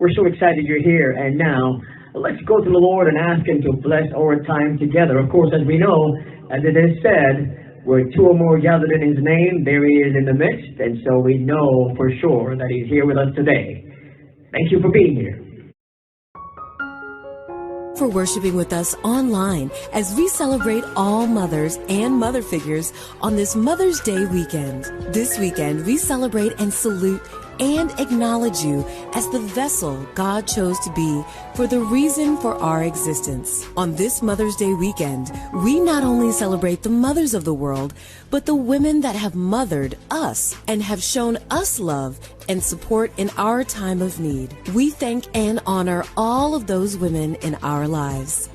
We're so excited you're here. And now, let's go to the Lord and ask Him to bless our time together. Of course, as we know, as it is said, where two or more gathered in His name, there He is in the midst. And so we know for sure that He's here with us today. Thank you for being here. For worshiping with us online as we celebrate all mothers and mother figures on this Mother's Day weekend. This weekend, we celebrate and salute and acknowledge you as the vessel God chose to be for the reason for our existence. On this Mother's Day weekend, we not only celebrate the mothers of the world, but the women that have mothered us and have shown us love and support in our time of need. We thank and honor all of those women in our lives.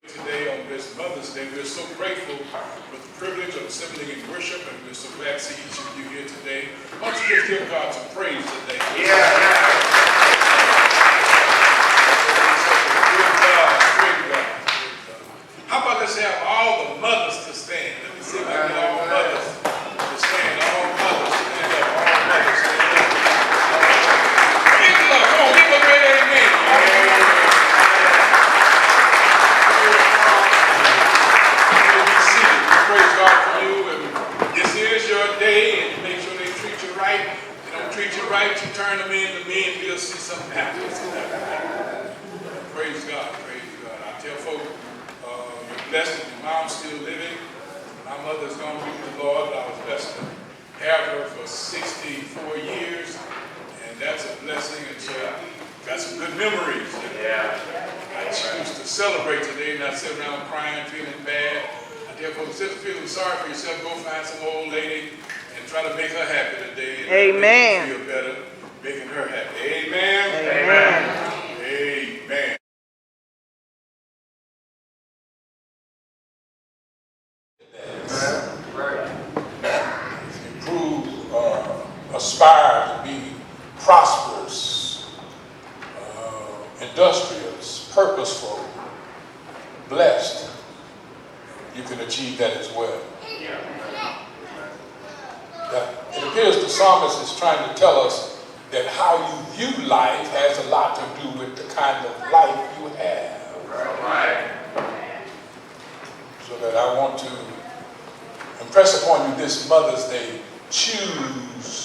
Today on this Mother's Day, we're so grateful for the privilege of assembling in worship, and we're so glad to see each of you here today. Why don't you just give God some praise today? How about let's have all the mothers to stand? Let me see if I can get all mothers to stand. All mothers stand up. All mothers stand up. Give it up. Come on, give a great amen. Praise God for you. And this is your day, and you make sure they treat you right. If they don't treat you right, you turn them in to me, and we'll see something happen. Praise God. Praise God. I tell folks, you're blessed that your mom's still living. My mother's gone with the Lord, but I was blessed to have her for 64 years, and that's a blessing. And so I got some good memories. I choose to celebrate today, not sit around crying, feeling bad. I tell folks, instead of feeling sorry for yourself, go find some old lady and try to make her happy today. And Amen. feel better making her happy. Amen. Amen. Amen. Aspire to be prosperous, industrious, purposeful, blessed, you can achieve that as well. It appears the psalmist is trying to tell us that how you view life has a lot to do with the kind of life you have. So that I want to impress upon you this Mother's Day, choose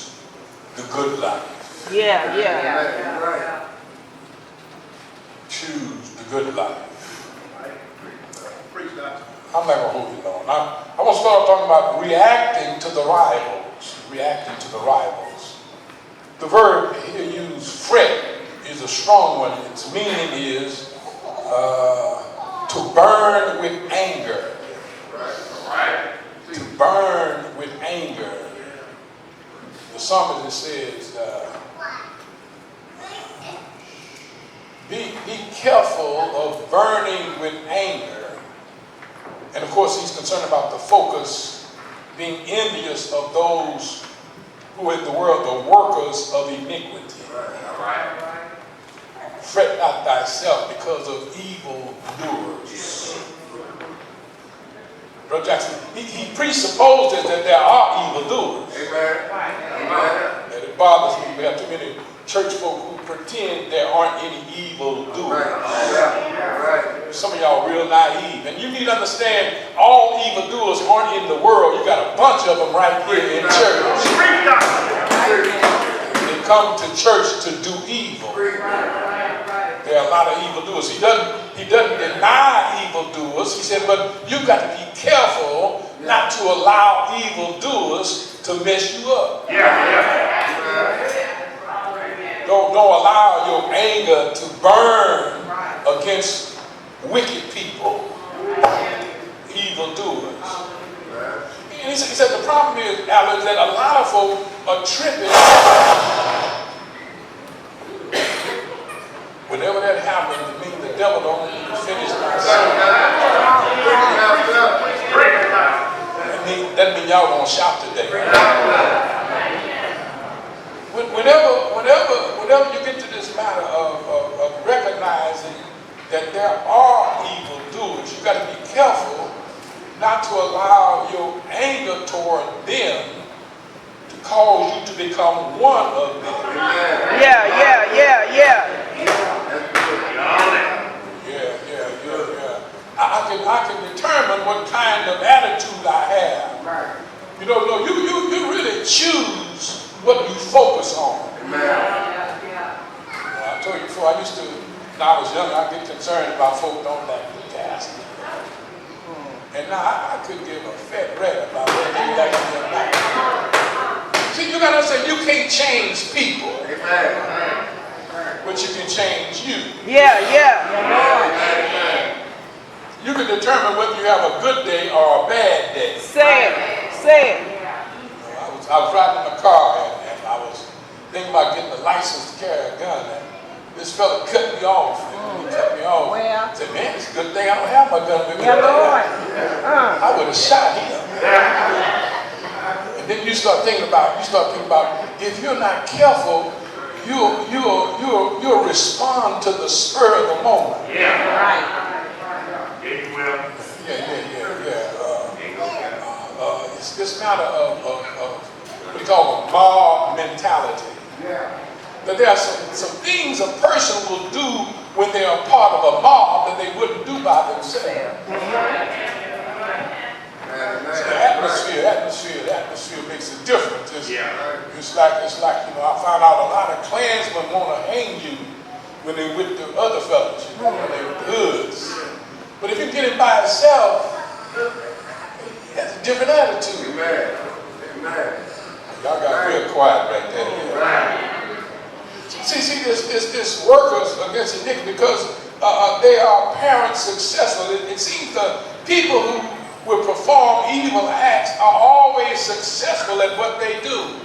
the good life. Choose the good life. I'm not going to hold you long. I want to start talking about reacting to the rivals. Reacting to the rivals. The verb here used, fret, is a strong one. Its meaning is to burn with anger. To burn with anger. The psalmist says, be careful of burning with anger. And of course, he's concerned about the focus, being envious of those who in the world are workers of iniquity. Fret not thyself because of evil doers. Brother Jackson, he presupposes that there are evil doers. And it bothers me. We have too many church folk who pretend there aren't any evil doers. Some of y'all real naive. And you need to understand, all evil doers aren't in the world. You got a bunch of them right here in church. They come to church to do evil. There are a lot of evildoers. He doesn't deny evildoers. He said, but you've got to be careful not to allow evildoers to mess you up. Don't allow your anger to burn against wicked people, evildoers. And he said the problem is, Alan, is that a lot of folk are tripping. Whenever that happens, it means the devil don't finish my sermon. That means y'all gonna shout today. Whenever you get to this matter of recognizing that there are evil doers, you got to be careful not to allow your anger toward them to cause you to become one of them. I can determine what kind of attitude I have. You know, no, you really choose what you focus on. I told you before, when I was young, I get concerned about folk don't like the task. And now I could give a fat rat about whether they like me or not. See, you gotta understand, you can't change people. But you can change you. You can determine whether you have a good day or a bad day. Say it. I was riding in a car and I was thinking about getting a license to carry a gun. And this fella cut me off. And he cut me off. I said, man, it's a good thing I don't have my gun with me. I would have shot him. And then you start thinking about, if you're not careful, you'll respond to the spur of the moment. It's this matter of what we call a mob mentality. That there are some things a person will do when they are part of a mob that they wouldn't do by themselves. So the atmosphere makes a difference. It's like, you know, I found out a lot of Klansmen want to hang you when they're with the other fellas, you know, when they're with the hoods. But if you get it by itself, that's a different attitude. Y'all got real quiet right there. See, this workers against iniquity because they are apparent successful. It seems the people who will perform evil acts are always successful at what they do.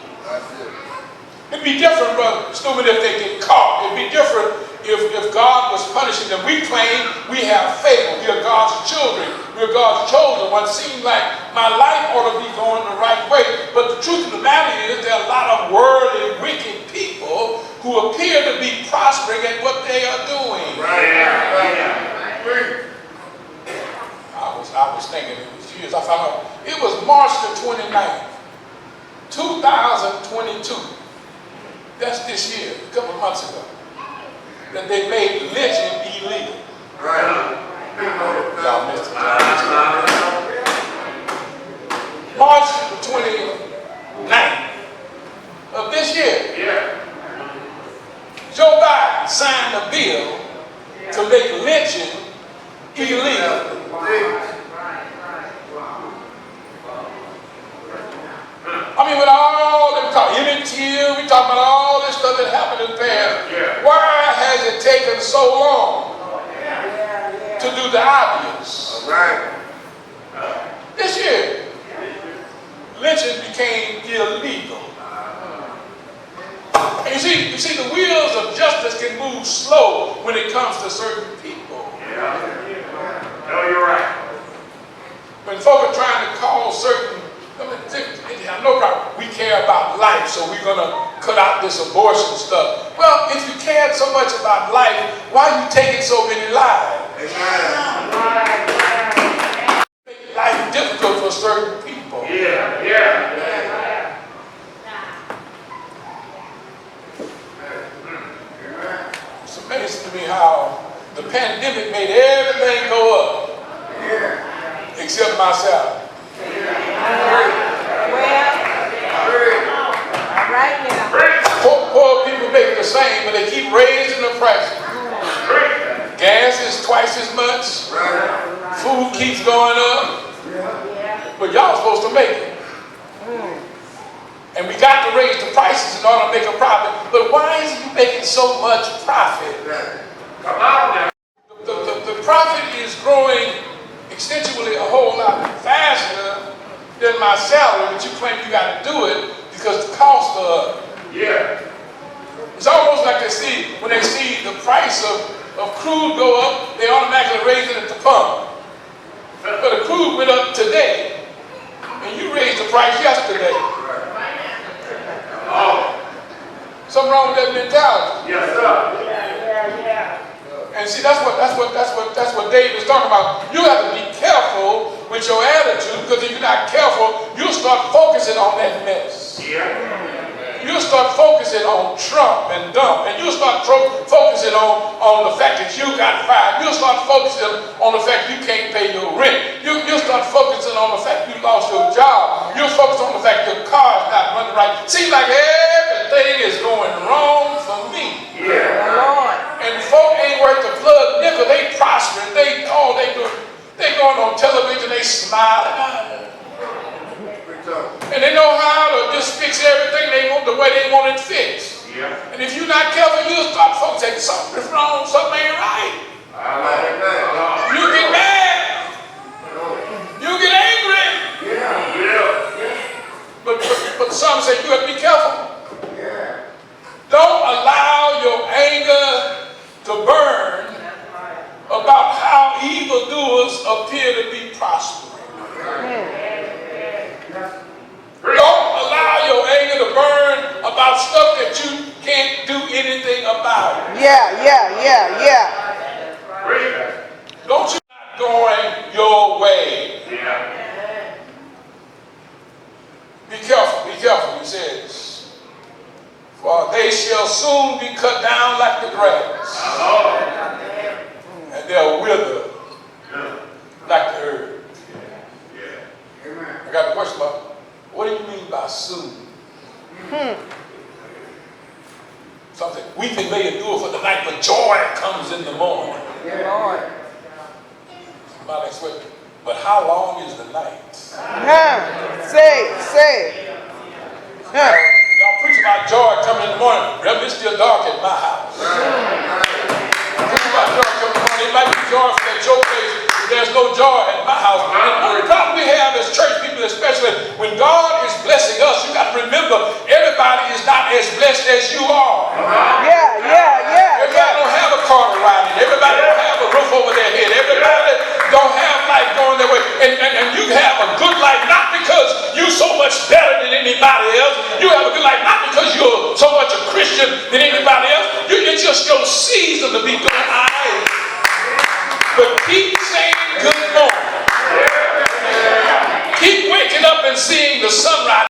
It'd be different, Brother Stupid, if they get caught. It'd be different if God was punishing them. We claim we have favor. We are God's children. We are God's chosen ones. It seems like my life ought to be going the right way. But the truth of the matter is there are a lot of worldly, wicked people who appear to be prospering at what they are doing. I was thinking it was years. I found out it was March the 29th, 2022. That's this year, a couple of months ago, that they made lynching illegal. Y'all missed it. March the 29th of this year, Joe Biden signed a bill to make lynching illegal. I mean, with all them talk, we talk about all this stuff that happened in the past. Why has it taken so long to do the obvious? This year, lynching became illegal. And you see, the wheels of justice can move slow when it comes to certain people. No, you're right. When folk are trying to call certain, no problem. We care about life, so we're going to cut out this abortion stuff. Well, if you cared so much about life, why are you taking so many lives? Make life difficult for certain people. It's amazing to me how the pandemic made everything go up, except myself. Poor people make the same, but they keep raising the prices. Gas is twice as much. Food keeps going up. But y'all supposed to make it. And we got to raise the prices in order to make a profit. But why is you making so much profit? Come on now. The profit is growing extensionally a whole lot faster than my salary, but you claim you got to do it because the cost of it's almost like when they see the price of crude go up, they automatically raise it at the pump. But the crude went up today, and you raised the price yesterday. Something wrong with that mentality. Yes, sir. And see, that's what David is talking about. You have to be careful with your attitude, because if you're not careful, you'll start focusing on that mess. you'll start focusing on Trump and Dump, and you'll start focusing on the fact that you got fired. You'll start focusing on the fact you can't pay your rent. You'll start focusing on the fact you lost your job. You'll focus on the fact your car's not running right. Seems like everything is going wrong for me. Yeah. And folk ain't worth the plug nickel. They prospering. They going on television. They smiling. And they know how to just fix everything they want the way they want it fixed. Yeah. And if you're not careful, you'll start folks saying something's wrong, something ain't right. You get mad. You get angry. But some say you have to be careful. Don't allow your anger to burn about how evildoers appear to be prospering. Don't allow your anger to burn about stuff that you can't do anything about. Yeah. Don't you not going your way. Be careful, he says. For they shall soon be cut down like the grass. And they'll wither like the herb. I got a question about what do you mean by soon? Something weeping may endure for the night, but joy comes in the morning. Somebody said, but how long is the night? Say. Y'all preach about joy coming in the morning. Brother, it's still dark at my house. Preach about joy coming in the morning. It might be joy for that your place. There's no joy at my house. And the problem we have as church people, especially when God is blessing us, you got to remember everybody is not as blessed as you are. Everybody don't have a car to ride in. Everybody don't have a roof over their head. Everybody don't have life going their way. And you have a good life not because you're so much better than anybody else. You have a good life not because you're so much a Christian than anybody else. It's just your season to be going high. But keep saying good morning. Keep waking up and seeing the sunrise.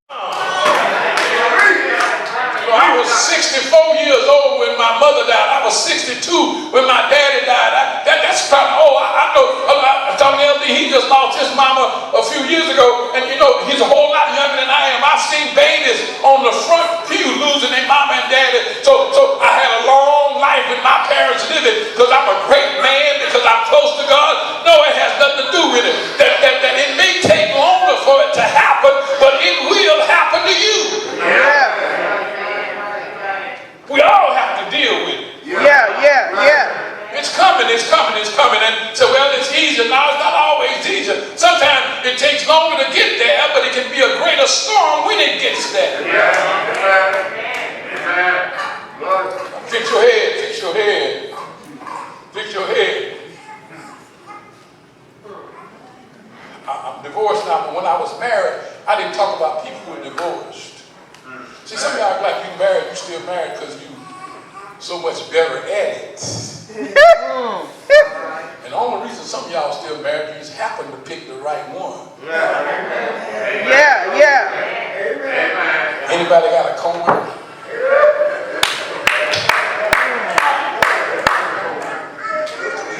I was 64 years old when my mother died. I was 62 when my daddy died. That's probably, I know. Tommy L.D., he just lost his mama a few years ago. And you know, he's a whole lot younger than I am. I've seen babies on the front pew losing their mama and daddy. So I had a long life with my parents living because I'm a great man, because I'm close to God. No, it has nothing to do with it. That it may take longer for it to happen, but it will happen to you. We all have to deal with it. It's coming. And so, well, it's easier. No, it's not always easier. Sometimes it takes longer to get there, but it can be a greater storm when it gets there. Fix your head. I'm divorced now, but when I was married, I didn't talk about people who were divorced. See, some of y'all act like you married, you still married because you so much better at it. And the only reason some of y'all still married, you just happen to pick the right one. Anybody got a comb?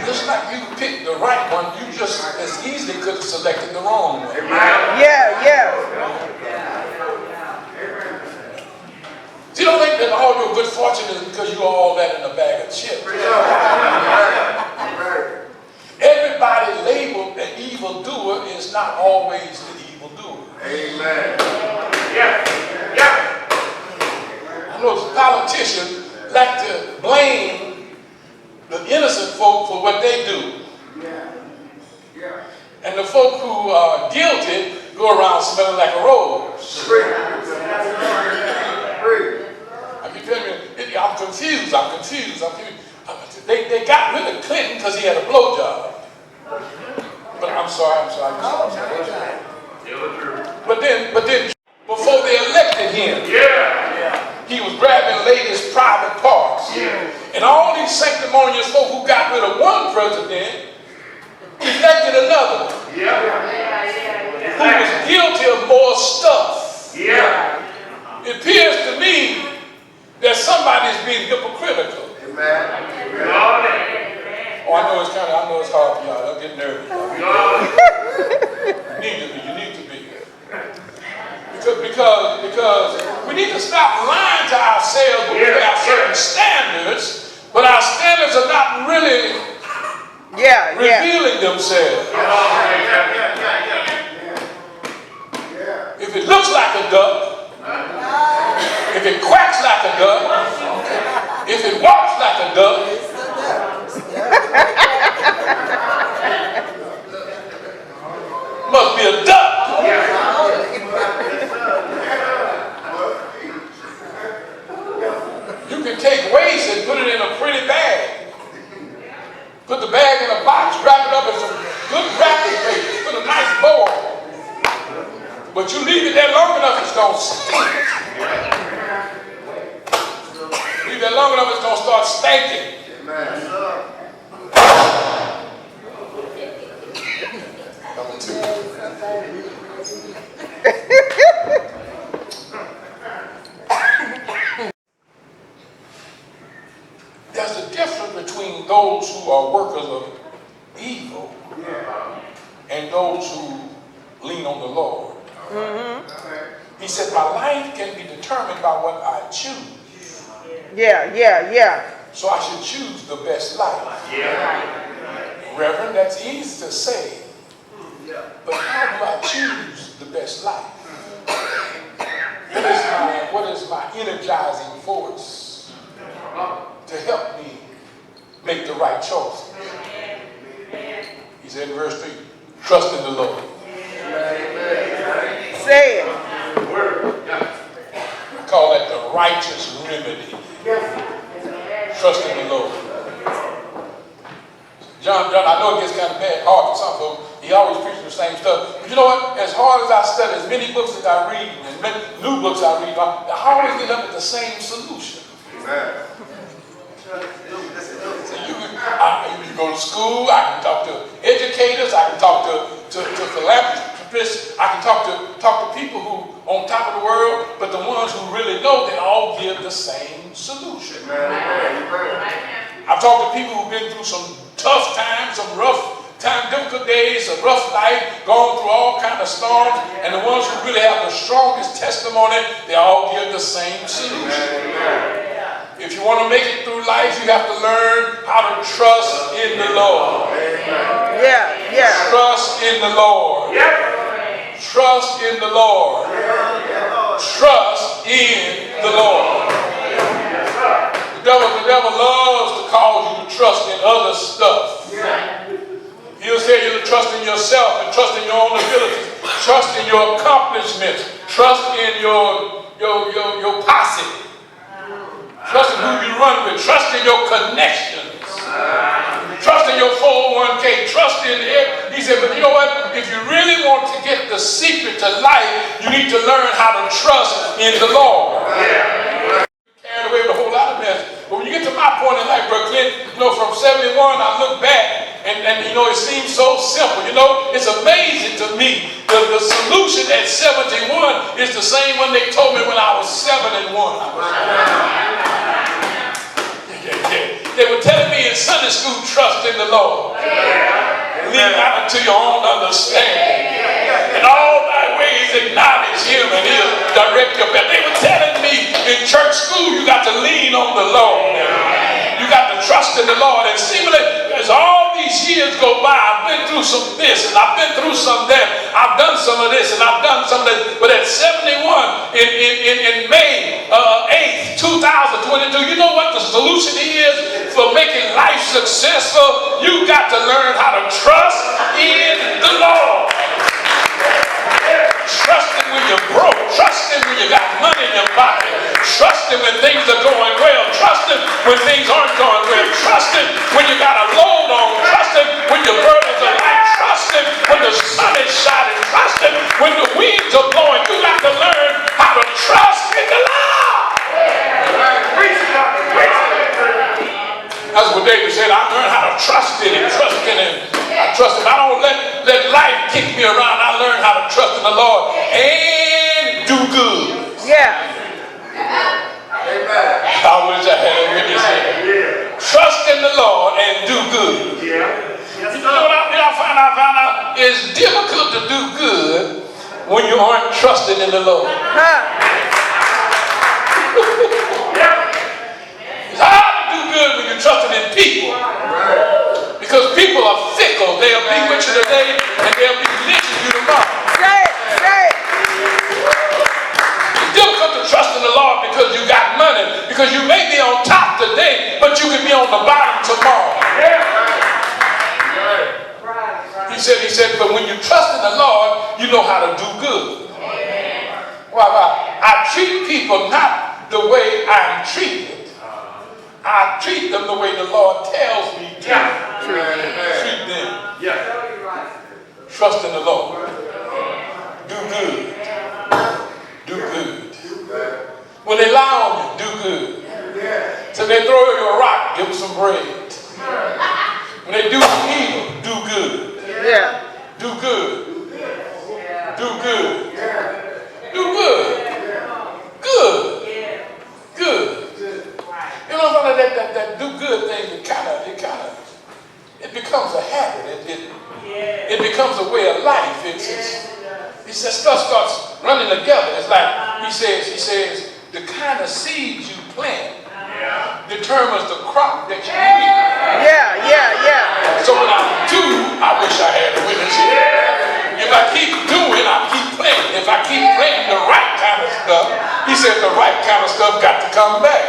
Just like you picked the right one, you just as easily could have selected the wrong one. See, don't think that all your good fortune is because you all that in a bag of chips. Everybody labeled an evildoer is not always the evildoer. Amen. I know politicians like to blame the innocent folk for what they do. And the folk who are guilty go around smelling like a rose. I'm confused. They got rid of Clinton because he had a blowjob. But I'm sorry. But then before they elected him, he was grabbing ladies' private parts. And all these sanctimonious folk who got rid of one president elected another who was guilty of more stuff. it appears to me that somebody's being hypocritical. Amen. Oh, I know it's hard for y'all. Don't get nervous. You need to be. Because we need to stop lying to ourselves when we have certain standards, but our standards are not really revealing themselves. If it looks like a duck, if it quacks like a duck, if it walks like a duck, must be a duck. You can take waste and put it in a pretty bag. Put the bag in a box, wrap it up in some good wrapping paper, put a nice bow on it. But you leave it there long enough, it's going to stink. Leave it long enough, it's going to start stinking. Number 2. There's a difference between those who are workers of evil and those who lean on the Lord. He said, my life can be determined by what I choose. So I should choose the best life. Reverend, that's easy to say. But how do I choose the best life? What is my energizing force to help me make the right choice? He said in verse 3, trust in the Lord. Say it. I call that the righteous remedy. Trust in the Lord. John, I know it gets kind of hard for some folks. He always preaches the same stuff. But you know what? As hard as I study, as many books as I read, and many new books I read, I always end up with the same solution. So you go to school, I can talk to educators, I can talk to philanthropists, I can talk to people who on top of the world, but the ones who really know, they all give the same solution. I've talked to people who've been through some tough times, some rough time, difficult days, a rough life, gone through all kinds of storms, and the ones who really have the strongest testimony, they all give the same solution. If you want to make it through life, you have to learn how to trust in the Lord. Trust in the Lord. Trust in the Lord. Trust in the Lord. The devil loves to cause you to trust in other stuff. He'll say you to trust in yourself and trust in your own abilities, trust in your accomplishments, trust in your posse, trust in who you run with, trust in your connections, trust in your 401k, trust in it. He said, but you know what? If you really want to get the secret to life, you need to learn how to trust in the Lord. Carried away with a whole lot of mess. But when you get to my point in life, Brother Clint, from 71, I look back and it seems so simple. It's amazing to me. The solution at 71 is the same one they told me when I was 7 and 1. They were telling me in Sunday school, trust in the Lord. Lean not unto your own understanding. In all thy ways acknowledge him and he'll direct your path. They were telling me in church school, you got to lean on the Lord. You got to trust in the Lord. And seemingly, as all these years go by, I've been through some this and I've been through some that. I've done some of this and I've done some of that. But at 71, in May 8th, 2022, you know what the solution is for making life successful? You got to learn how to trust in the Lord. Trust him when you're broke. Trust him when you got money in your pocket. Trust him when things are going well. Trust him when things aren't going well. Trust him when you got a load on. Trust him when your burdens are light. Trust him when the sun is shining. Trust him when the winds are blowing. You got to learn how to trust in the Lord. That's what David said. I learned how to trust in him. Trust in him. I trust him. I don't let life kick me around. I learned how to trust in the Lord and do good. I wish I had a witness here. Trust in the Lord and do good. You know what I found out? It's difficult to do good when you aren't trusting in the Lord. It's hard to do good when you're trusting in people. Because people are fickle. They'll be with you today and they'll be lynching you tomorrow. It's difficult to trust in the Lord because you got money. Because you may be on top today, but you can be on the bottom tomorrow. He said, but when you trust in the Lord, you know how to do good. Well, I treat people not the way I'm treated. I treat them the way the Lord tells me to treat them. Trust in the Lord. Do good. Do good. When they lie on you, do good. So they throw you a rock, give them some bread. When they do evil, do good. Do good. Do good. Do good. Good. Good. You know, that do good thing, it becomes a habit. It becomes a way of life. It's that stuff starts running together. It's like he says, the kind of seeds you plant determines the crop that you eat. So when I do, I wish I had a witness here. If I keep doing, I keep planting. If I keep planting the right kind of stuff, he said the right kind of stuff got to come back.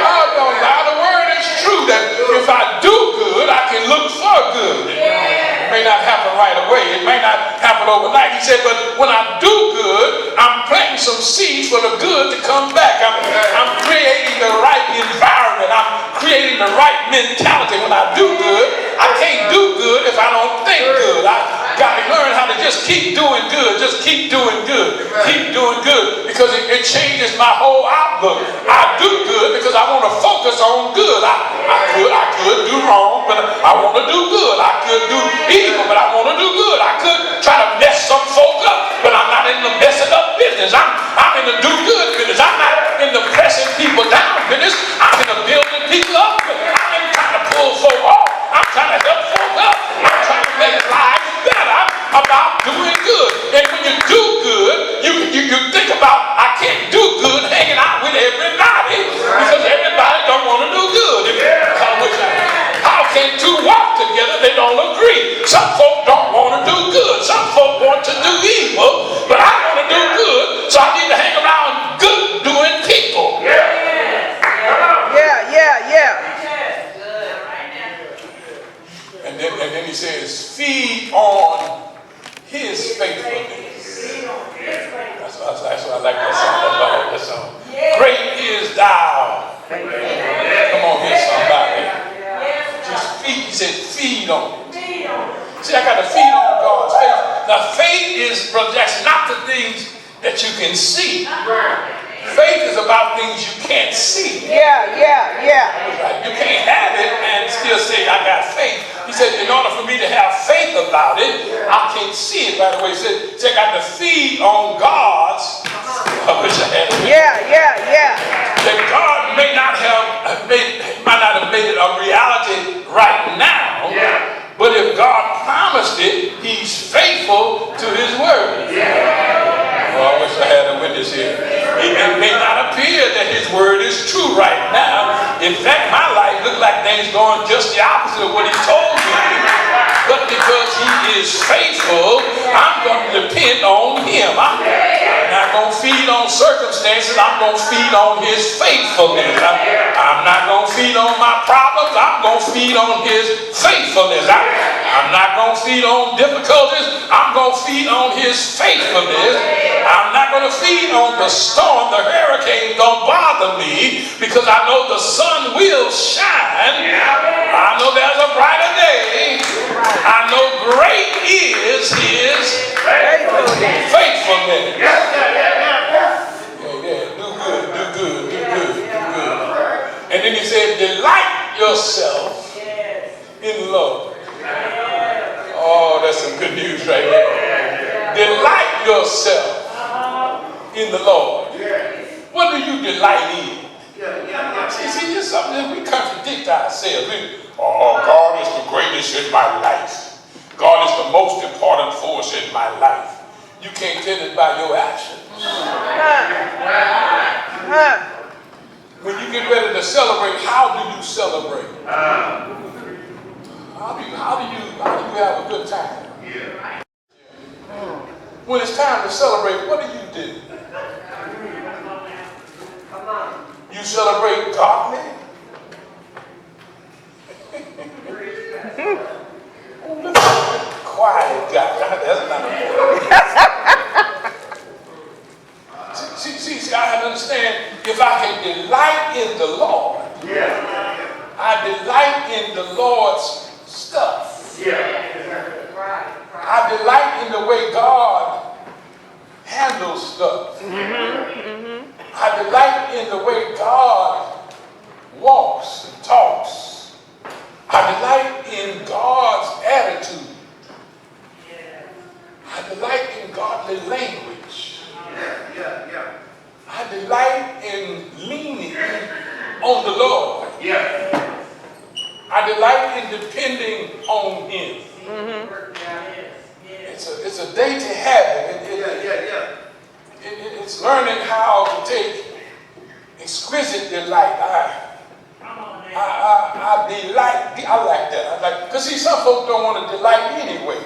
God don't lie. The word is true that if I do good, I can look for good. It may not happen right away. It may not happen overnight. He said, but when I do good, I'm planting some seeds for the good to come back. I'm creating the right environment. I'm creating the right mentality. When I do good, I can't do good if I don't think good. I got to learn how to just keep doing good. Just keep doing good. Keep doing good because it changes my whole outlook. I do good because I want to focus on good. I could do wrong, but I want to do good. I could do evil, but I want to do good. I could try to mess some folk up, but I'm not in the messing up business. I'm in the do good business. I'm not in the pressing people down business. I'm in the building people up. I'm in trying to pull folk off. I'm trying to help folk up. I'm trying to make life better. I'm about doing good. And when you do good, you think about, I can't do good hanging out with everybody because everybody don't want to do good. How can two walk together? They don't agree. Some folk don't want to do good. Some folk want to do evil, but I want to do good, so I need to hang around good doing people. And then he says, feed on his faithfulness. That's why I like that song. I love that song. Great is thou. Come on here, somebody. Just feed. He said, feed on it. See, I got to feed on God's faith. Now, faith is, Brother Jackson, not the things that you can see. Faith is about things you can't see. You can't have it and still say, I got faith. He said, in order for me to have faith about it, I can't see it right away. He said, I got to feed on God's. I wish I had it. That God may not have made it a reality right now. But if God promised it, He's faithful to His word. I wish I had a witness here. It may not appear that His word is true right now. In fact, my life looks like things going just the opposite of what He told me. But because He is faithful, I'm going to depend on Him. I'm not going to feed on circumstances. I'm going to feed on His faithfulness. I'm not going to feed on my problems. I'm going to feed on His faithfulness. I'm not going to feed on difficulties. I'm going to feed on His faithfulness. I'm not going to feed on the storm. The hurricane don't bother me because I know the sun will shine. I know there's a brighter day. I know great is His faithfulness. Do good. And then he said, delight yourself in the Lord. Oh, that's some good news right there. Delight yourself in the Lord. What do you delight in? See, just something that we contradict ourselves. God is the greatest in my life. God is the most important force in my life. You can't tell it by your actions. When you get ready to celebrate, how do you celebrate? How do you have a good time? When it's time to celebrate, what do? You celebrate godly? Quiet guy. That's not See, I have to understand, if I can delight in the Lord, I delight in the Lord's stuff. I delight in the way God handles stuff. I delight in the way God walks and talks. I delight in God's attitude. I delight in godly language. I delight in leaning on the Lord. I delight in depending on Him. It's a daily habit. It's learning how to take exquisite delight. I delight. I like that. Because see, some folks don't want to delight anyway.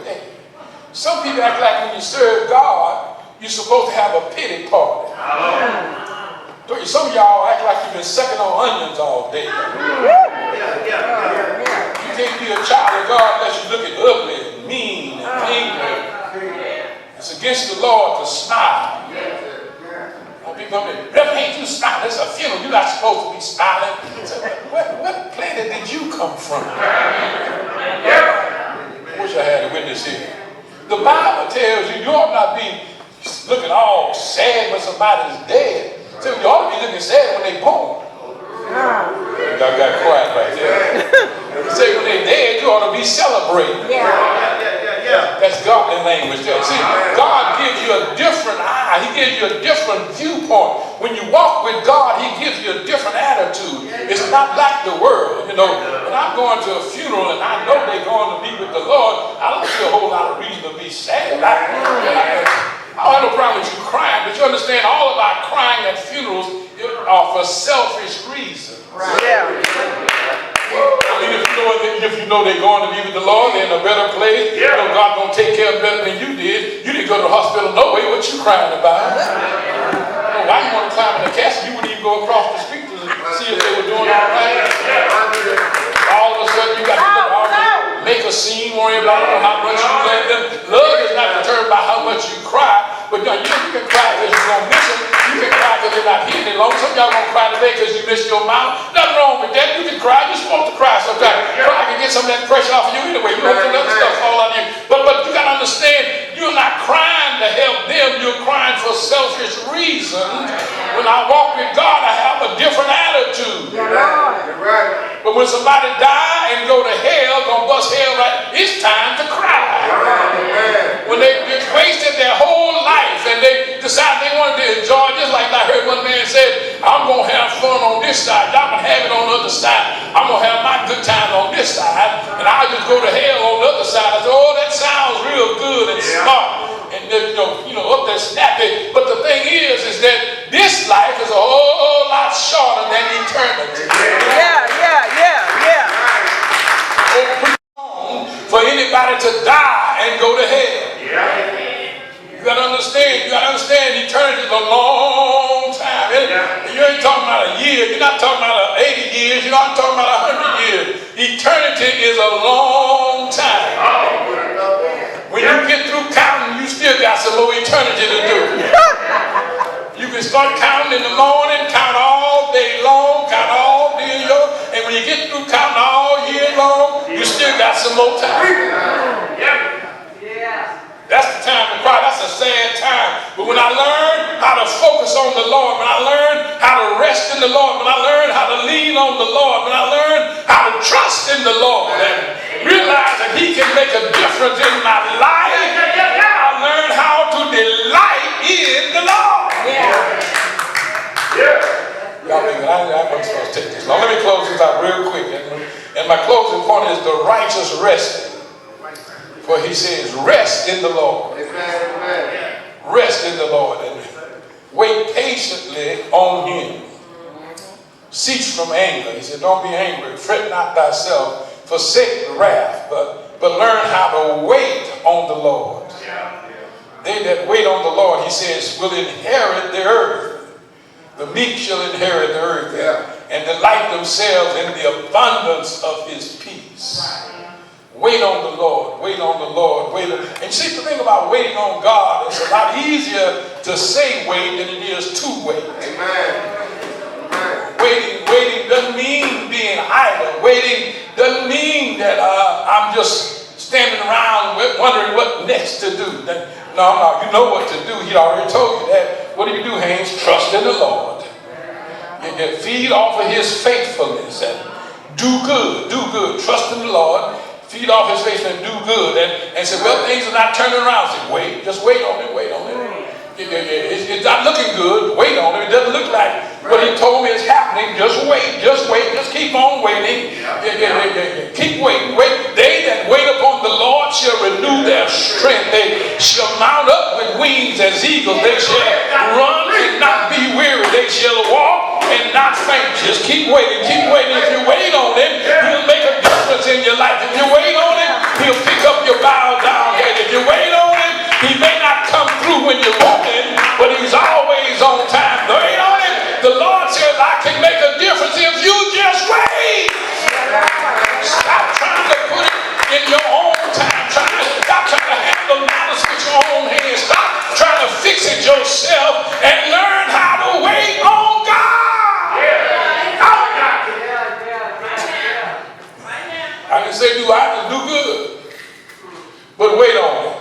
Some people act like when you serve God, you're supposed to have a pity party. Some of y'all act like you've been sucking on onions all day. You can't be a child of God unless you look at ugly and mean and angry. It's against the Lord to smile. People come in, Reverend, ain't you smiling? It's a funeral. You're not supposed to be smiling. So what planet did you come from? I wish I had a witness here. The Bible tells you ought not be looking all sad when somebody's dead. So you ought to be looking sad when they're born. Y'all got quiet right there. You say when they're dead, you ought to be celebrating. That's godly language there. See, God gives you a different eye. He gives you a different viewpoint. When you walk with God, He gives you a different attitude. It's not like the world. When I'm going to a funeral and I know they're going to be with the Lord, I don't see a whole lot of reason to be sad. I don't have no problem with you crying, but you understand all of our crying at funerals are for selfish reasons. I mean, if you know they're going to be with the Lord, they're in a better place. You know God's going to take care of them better than you did. You didn't go to the hospital no way. What you crying about? Why you want to climb in the casket? You wouldn't even go across the street to see if they were doing all right. All of a sudden, you got to make a scene, worry about how much you love them. Love is not determined by how much you cry, but you can cry because you're going to miss them. You can cry because they're not here any longer. Some of y'all going to cry today because you missed your mom. Nothing wrong with that. You can cry. You're supposed to cry sometimes. Cry can get some of that pressure off of you anyway. You don't let other stuff fall on you. But you got to understand, you're not crying to help them. You're crying for selfish reasons. When I walk with God, I have a different attitude. You're right. But when somebody die and go to hell, gonna bust hell right, it's time to cry. When they wasted their whole life and they decided they wanted to enjoy, just like I heard one man say, I'm gonna have fun on this side, y'all can have it on the other side. I'm gonna have my good time on this side, and I'll just go to hell on the other side. I said, oh, that sounds real good and smart. And up there snappy. But the thing is that this life is a whole lot shorter than eternity. For anybody to die and go to hell. You gotta understand eternity is a long time. You ain't talking about a year, you're not talking about 80 years, you're not talking about 100 years. Eternity is a long time. When you get through counting, you still got some more eternity to do. You can start counting in the morning, count all day long, count all day long, and when you get through counting all year long, you still got some more time. That's the time to cry. That's a sad time. But when I learn how to focus on the Lord, when I learn how to rest in the Lord, when I learn how to lean on the Lord, when I learn how to trust in the Lord and realize that He can make a difference in my life, I learn how to delight in the Lord. Y'all think I wasn't supposed to take this long. Let me close this out real quick. And my closing point is the righteous resting. For he says, rest in the Lord. Rest in the Lord and wait patiently on him. Cease from anger. He said, don't be angry. Fret not thyself. Forsake the wrath. But learn how to wait on the Lord. They that wait on the Lord, he says, will inherit the earth. The meek shall inherit the earth and delight themselves in the abundance of his peace. Wait on the Lord. Wait on the Lord. Wait. And see, the thing about waiting on God, it's a lot easier to say wait than it is to wait. Amen. Waiting doesn't mean being idle. Waiting doesn't mean that I'm just standing around wondering what next to do. No, you know what to do. He already told you that. What do you do, Haynes? Trust in the Lord. You feed off of his faithfulness and do good. Trust in the Lord. Feed off his faithfulness and do good. And say, well, things are not turning around. Say, wait, just wait on it. It's not looking good. Wait on it. It doesn't look like what he told me is happening. Just wait. Just keep on waiting. Keep waiting. They that wait upon the Lord shall renew their strength. They shall mount up with wings as eagles. They shall run and not be weary. They shall walk and not faint. Just keep waiting. If you wait on him, he'll make a difference in your life. If you wait on him, he'll pick up your bowed down head. If you wait on him, he may not come through when you want him, but he's always on time. Wait on him. The Lord says, I can make a difference if you just wait. Stop trying to put it in your own time. Stop trying to handle matters with your own hands. Stop trying to fix it yourself and learn how to wait on God. I didn't say do I just do good, but wait on it.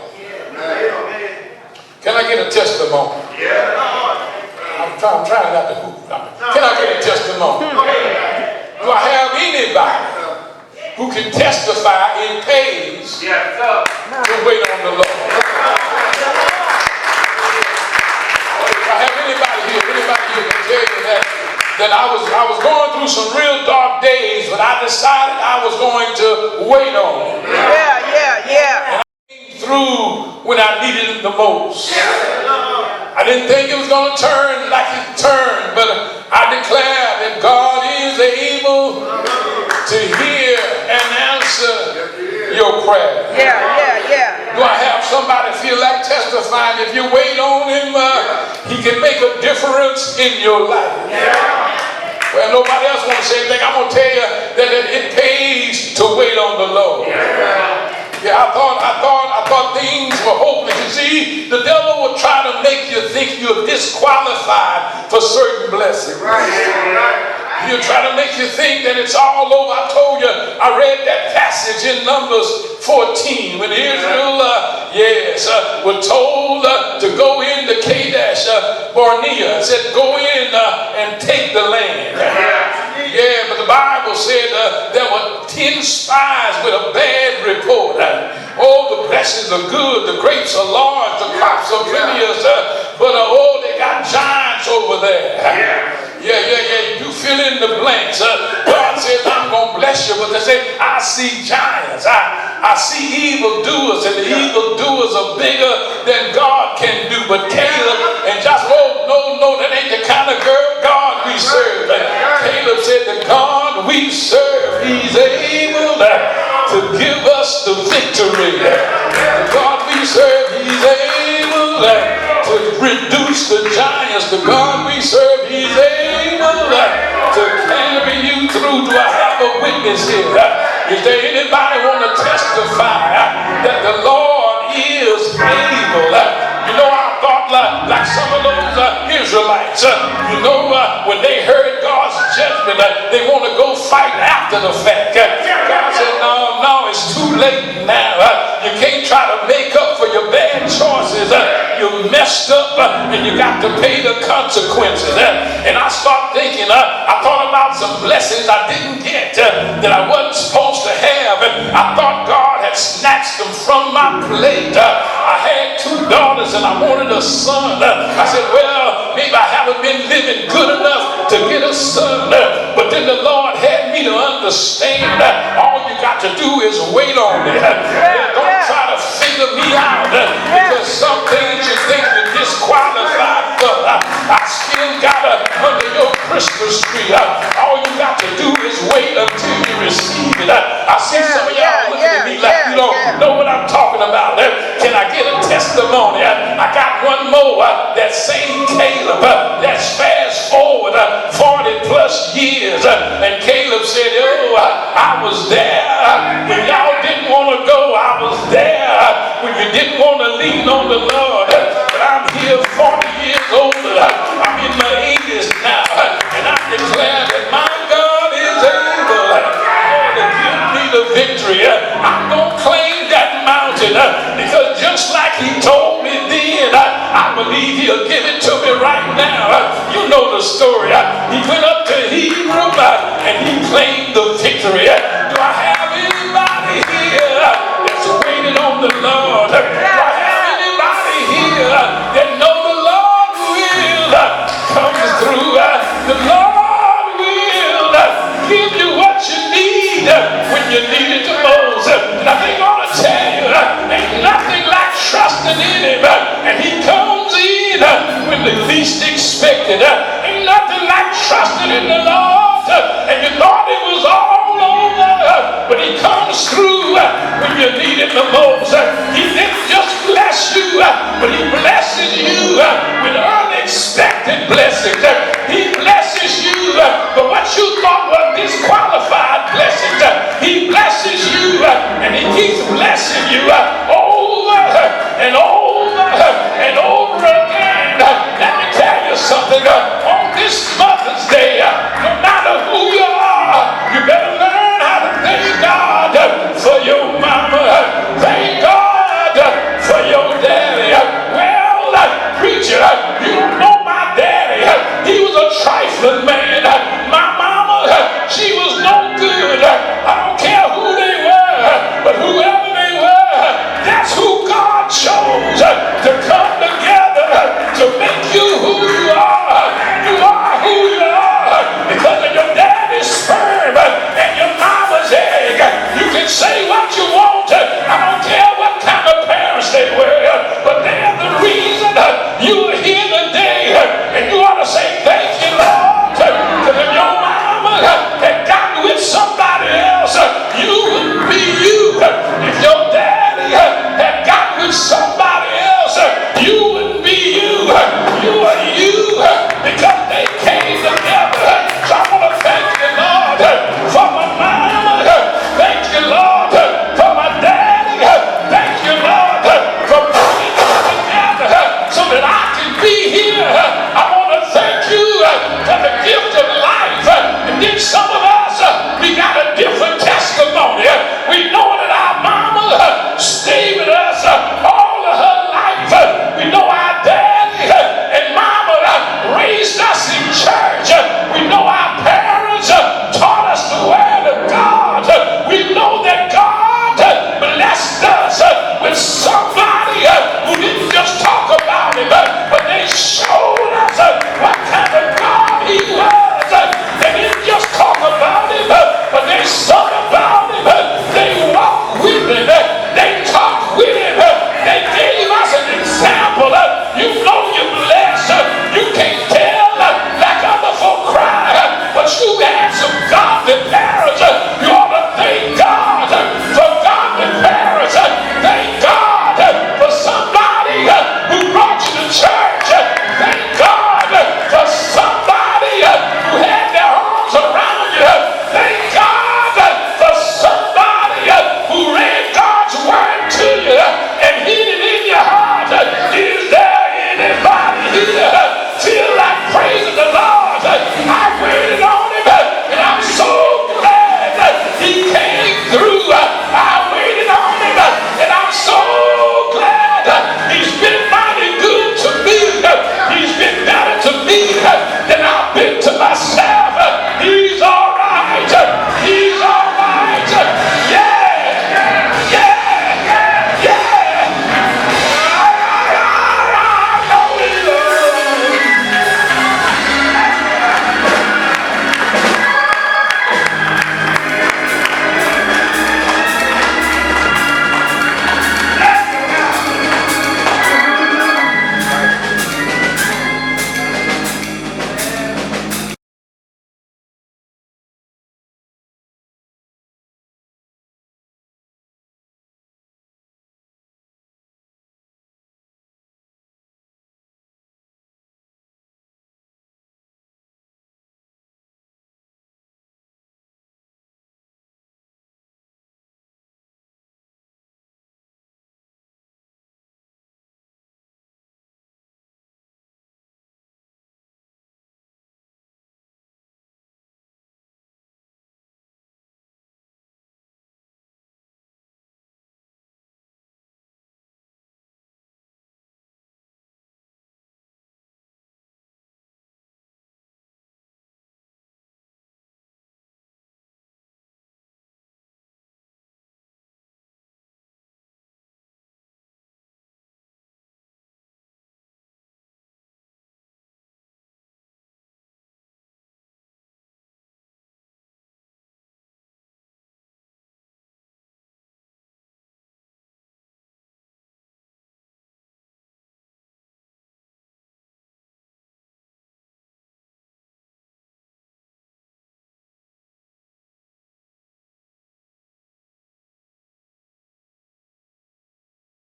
Can I get a testimony? I'm trying not to hoop. Can I get a testimony? Do I have anybody who can testify it pays to wait on the Lord? If I have anybody here can tell you that I was going through some real dark days, but I decided I was going to wait on him. Yeah. Through when I needed it the most. I didn't think it was going to turn like it turned, but I declare that God is able to hear and answer your prayer. Do I have somebody feel like testifying? If you wait on him, he can make a difference in your life. Well, nobody else wants to say anything. I'm going to tell you that it pays to wait on the Lord. I thought things were hopeless. You see, the devil will try to make you think you're disqualified for certain blessings. He'll try to make you think that it's all over. I told you, I read that passage in Numbers 14 when Israel, were told to go into Kadesh Barnea. It said, go in and take the land. But the Bible said there were 10 spies with a bad report. The blessings are good, the grapes are large, the crops are plenteous, but they got giants over there. You fill in the blanks. God says, I'm going to bless you, but they say, I see giants. I see evildoers, and the evildoers are bigger than God can do. But Caleb and Joshua, no, that ain't the kind of God we serve. Caleb said, the God we serve, he's able to give us the victory. The God we serve, he's able to reduce the giants. The God we serve, he's able to carry you through. Do I have a witness here? Is there anybody want to testify that the Lord is able? I thought like some of those Israelites, when they heard God's judgment, they want to go fight after the fact. God said, no, it's too late now. You can't try to make up for your bad choices. You messed up and you got to pay the consequences. And I start thinking, I thought about some blessings I didn't get that I wasn't supposed to have. And I thought God had snatched them from my plate. I had 2 daughters and I wanted a son. I said, well, maybe I haven't been living good enough to get a a son. But then the Lord had me to understand all you got to do is wait on it. Don't try to figure me out because some things you think you're disqualified for, I still got under your Christmas tree. All you got to do is wait until you receive it. I see some of y'all looking at me like you don't know what I'm talking about. Can I get a testimony? I got one more. That same Caleb. Let's fast forward 40 plus years. And Caleb said, oh, I was there when y'all didn't want to go. I was there when you didn't want to lean on the Lord. But I'm here 40 years older. I'm in my 80s now. And I declare that my God is able to give me the victory. I'm going to claim that mountain because just like he told me then, I believe he'll give it to me right now. You know the story. He went up to Hebrew and he claimed the victory. Do I have anybody here that's waiting on the Lord? Do I have anybody here that know the Lord will come through? The Lord will give you what you need when you need it the most. And I think I want to tell you, ain't nothing like trusting in him. And he comes in when the least expected. Ain't nothing like trusting in the Lord. And you thought it was all over. But he comes through when you need him the most. He didn't just bless you, but he blesses you with unexpected blessings. He blesses you for what you thought were disqualified blessings. He blesses you and he keeps blessing you over and over and over again. Let me tell you something. On this Mother's Day, no matter who you are, you better learn how to thank God for your mama. Thank God for your daddy. Well, preacher, you don't know my daddy. He was a trifling man. My mama, she was no good.